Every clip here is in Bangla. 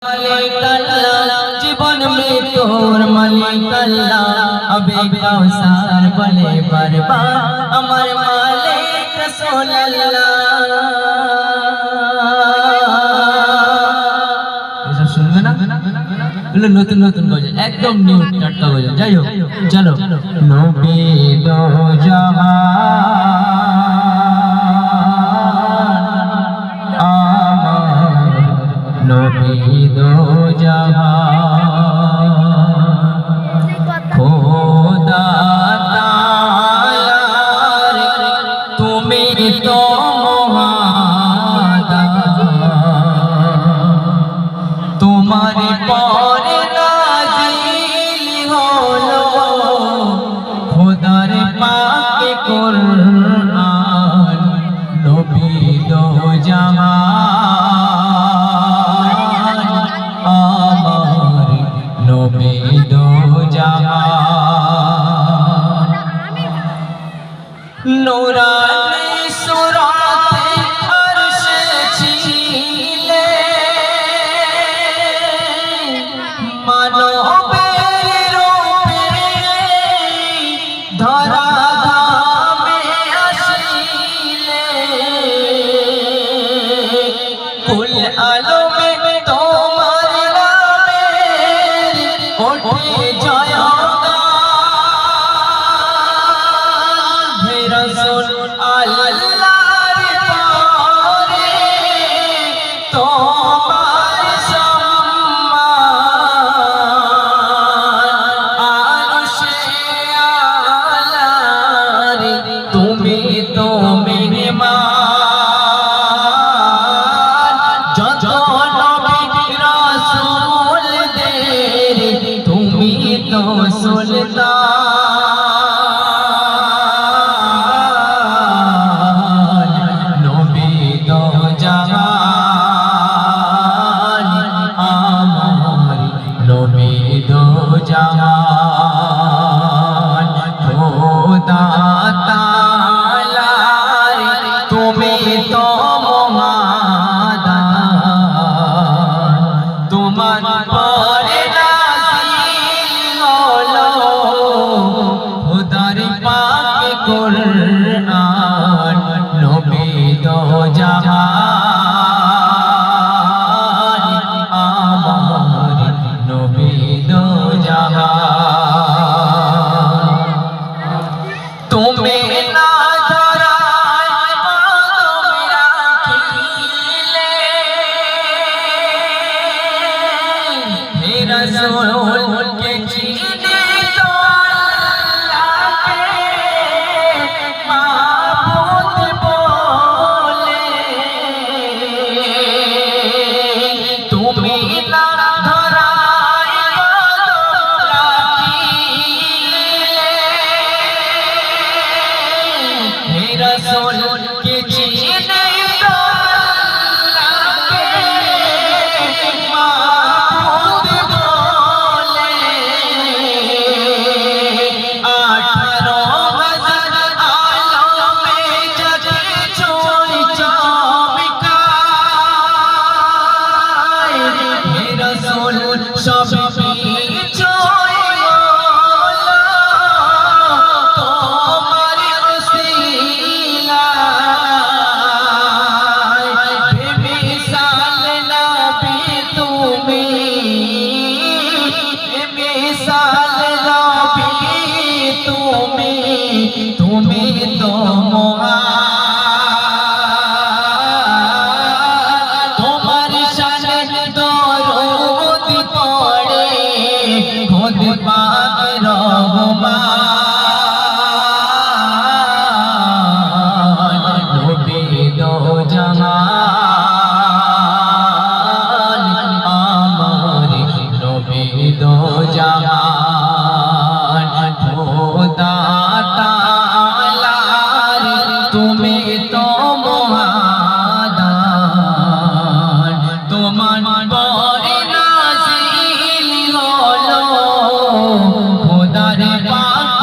মালিক আল্লাহ জীবন মৃত্যুর মালিক আল্লাহ আবে কাউসার বলে বারবার আমার মালিক রাসূল আল্লাহ। এসব শুনবে না? বলে নতুন নতুন গজল, একদম নিউ টাটকা গজল। যাই হোক, চলো। নবী দো জাহান নবী দো জাহান খোদা তাআলার তুমি তো তোমার পরে নাজিল হলো খোদার পাক কুরআন নবী দো জাহান আমার নবী দো জাহান নূরানি সুরাতে আরশ ছিলে মানবের রূপে ধরা ধামে আসিলে কুল আলমে তোমার নামে ওঠে জয়গান হে রাসূল আল্লাহর পরে তোমার সম্মান আরশে আলার তুমি তো মেহমান যত নবী রাসূলদের তুমি তো সুলতান নবী দো জাহান আমার নবী দো জাহান খোদা তাআলার তুমি তো মহাদান তোমার পরে নাজিল হলো খোদার পাক কুরআন নবী দো জাহান আমার নবী দো জাহান তুমি না ধরায় কদম রাখিলে হে রাসূল কে চিনে তো আল্লাহকে মাবুদ বলে তুমি না ধরায় কদম রাখিলে হে রাসূল কে চিনে তো আল্লাহকে মাবুদ বলে 18,000 আলমে জগে চোই চমকায় হে রাসূল সব কিছুই মোলা তোমার ওসিলায় বেমিসাল নবী তুমি বেমিসাল নবী তুমি তুমি তো মহান তোমার শানে দরুদ পড়ে খোদ পাক রহমান নবী দো জাহান আমার নবী দো জাহান খোদা তাআলার তুমি তো মহাদান তোমার পরে নাজিল হলো খোদার পাক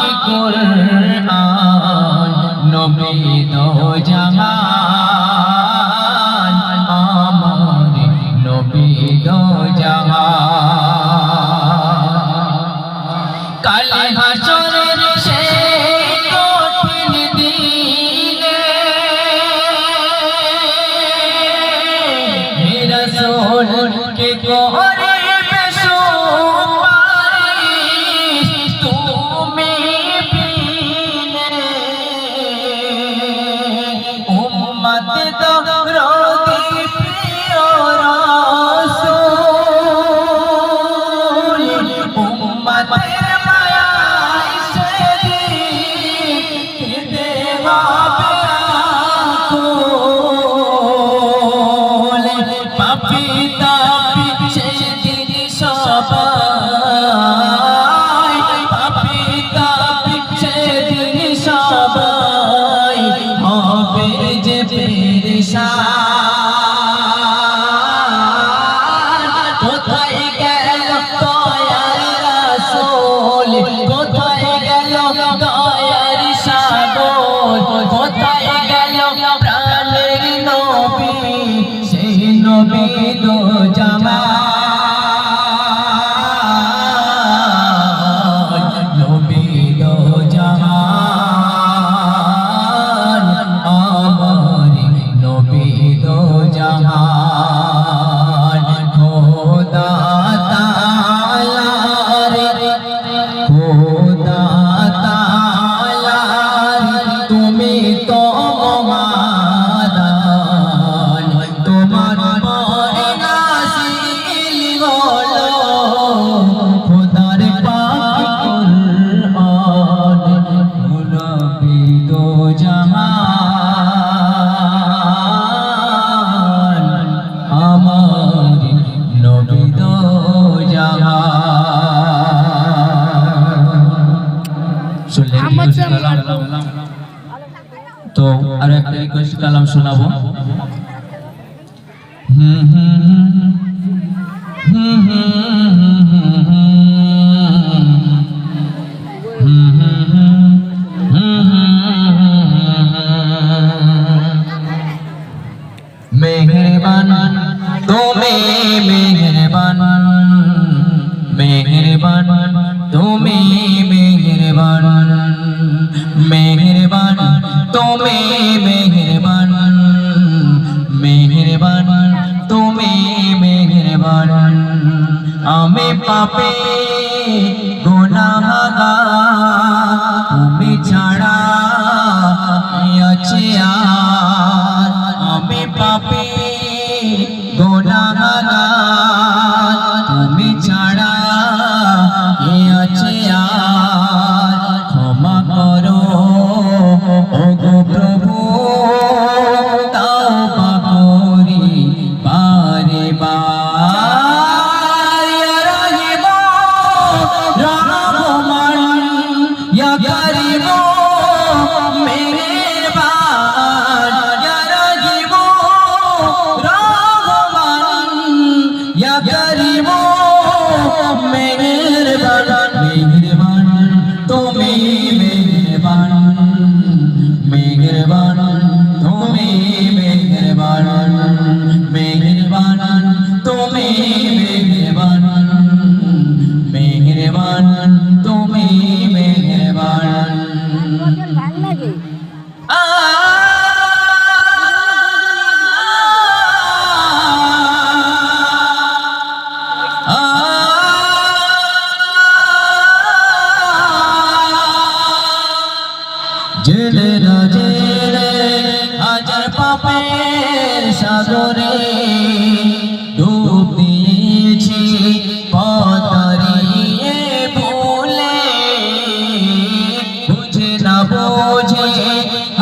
কে করিবে সুপারিশ তুমি বিনে উম্মত দরদি প্রিয় রাসূল উম্মতের মায়ায় সেদিন কেঁদে হবে আকুল পাপী তাপী সেদিন সবাই পাপী তাপী সেদিন সবাই হবে যে পেরেশান কোথায় গেল দয়ার রাসূল কোথায় গেল দয়ার সাগর কোথায় গেল প্রাণের নবী সেই নবী দো জামান নবী দো জামান আমার নবী দো জামান খোদা তাআলা রে খোদা তাআলা তুমি তো মহান তোমার পরে নাযিল হলো খোদার পাক কুরআন নবী দো জাহান আমার নবী দো জাহান তো আর একটা রিকোয়েস্ট কালাম শোনাবো মেহেরবান তুমি মেহেরবান মেহেরবান তুমি মেহেরবান মেহেরবান তুমি মেহেরবান মেহেরবান তুমি মেহেরবান আমি পাপী গুনাহগার তুমি ছাড়া আছে আর আমি পাপী গুনাহগার তুমি ছাড়া আছে আর ক্ষমা করো ওগো প্রভু তওবা করি বারে বার ইয়া রহিম রহমান ইয়া করিম মেহেরবান ইয়া রহিম রহমান ইয়া করিম মেহেরবান মেহেরবান তুমি মেহেরবান মেহেরবান তুমি মেহেরবান মেহেরবান তুমি মেহেরবান মেহেরবান তুমি মেহেরবান জেলে না জেলে হাজার পাপের সাগরে ডুব দিয়েছি পথ হারিয়ে ভুলে বুঝে না বোঝে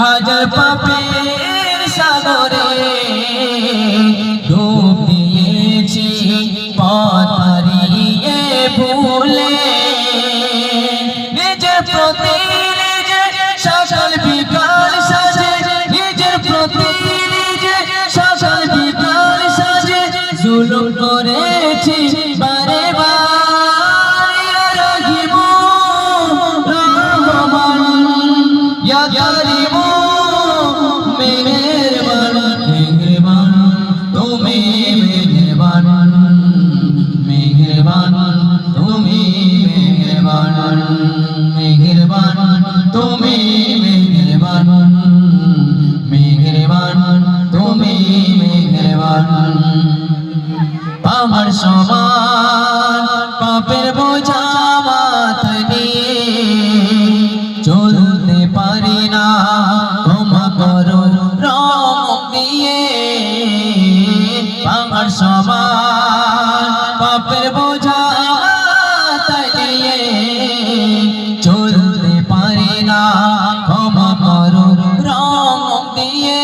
হাজার পাপের সাগরে ডুব দিয়েছি পথ হারিয়ে ভুলে নিজের প্রতি সকল বিকাল সাজে নিজের প্রতি সকল বিকাল সাজে জুলুম করেছি বারে বার ইয়া রহিম রহমান ইয়া করিম মেহেরবান মেহেরবান তুমি মেহেরবান মেহেরবান তুমি মেহেরবান মেহেরবান তুমি মেহেরবান মেহেরবান তুমি মেহেরবান আমার সমান পাপের বোঝা মাথায় নিয়ে চলতে পারি না, ক্ষমা করো রহম দিয়ে। আমার সমান পাপের বোঝা মাথায় নিয়ে চলতে পারি না, ক্ষমা করো রহম দিয়ে।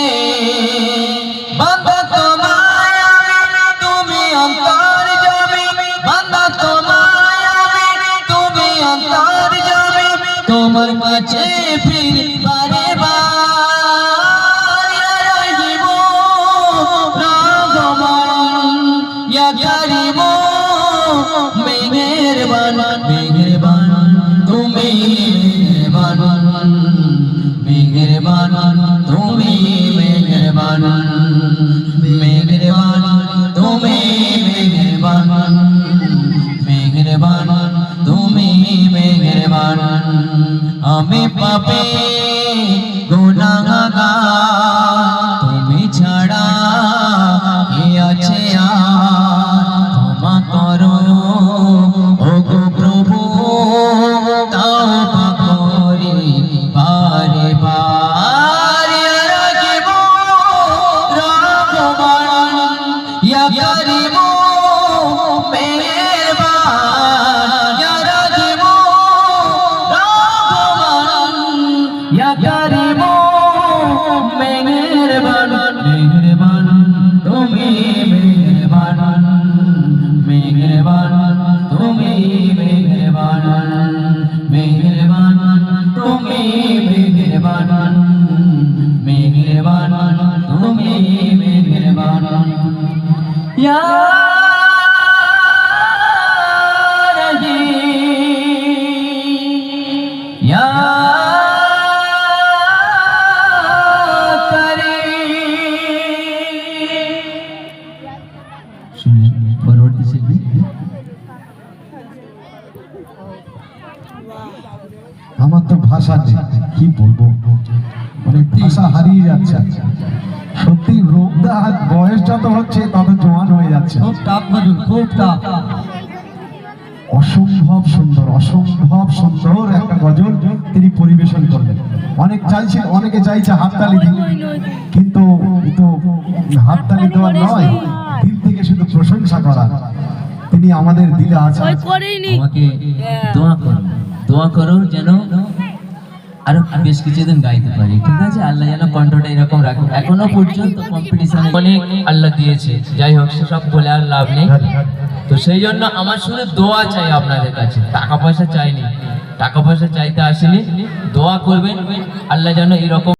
বান্দা তোমায় আমি, তুমি অন্তর্যামী, বান্দা তোমায় আমি, তুমি অন্তর্যামী, তোমার কাছে ফিরি বারে বার। ইয়া রহিম রহমান, ইয়া কারীম মেহেরবান, মেহেরবান তুমি মেহেরবান, মেহেরবান তুমি মেহেরবান, মেহেরবান তুমি মেহেরবান, মেহেরবান তুমি মেহেরবান। আমি পাপী গুনাহগার, তুমি ছাড়া কে আছে আর? ক্ষমা করো ওগো প্রভু, তওবা করি বারে বার। ইয়া রাকিব রহমান, ইয়া কারীম মেহেরবান, ইয়া রাকিব রহমান, ইয়া কারীম মেহেরবান, মেহেরবান তুমি মেহেরবান, মেহেরবান তুমি মেহেরবান, মেহেরবান তুমি মেহেরবান, মেহেরবান তুমি মেহেরবান। ইয়া রহিম, ইয়া পরবর্তী শিল্পী আমার তো ভাষা নেই, কি বলবো, মানে ভাষা হারিয়ে যাচ্ছে। সত্যি রোগদা বয়স যত হচ্ছে তত জোয়ান হয়ে যাচ্ছে। খুব টাফ গজল, খুব টাফ। অসম্ভব সুন্দর, অসম্ভব সুন্দর একটা গজল তিনি পরিবেশন করলেন। অনেকে চাইছে হাততালি দিন, কিন্তু হাততালি দেওয়ার নয়, দিল থেকে শুধু প্রশংসা করা। তিনি আমাদের দিলে আছেন। আমাকে দোয়া করো যেন আরো বেশ কিছুদিন গাইতে পারি, ঠিক আছে? আল্লাহ যেন কণ্ঠটা এরকম রাখে। এখনো পর্যন্ত কম্পিটিশনে অনেক আল্লাহ দিয়েছে, যাই হোক সেসব বলে আর লাভ নেই। তো সেই জন্য আমার শুধু দোয়া চাই আপনাদের কাছে, টাকা পয়সা চাইনি, টাকা পয়সা চাইতে আসিনি। দোয়া করবেন আল্লাহ যেন এরকম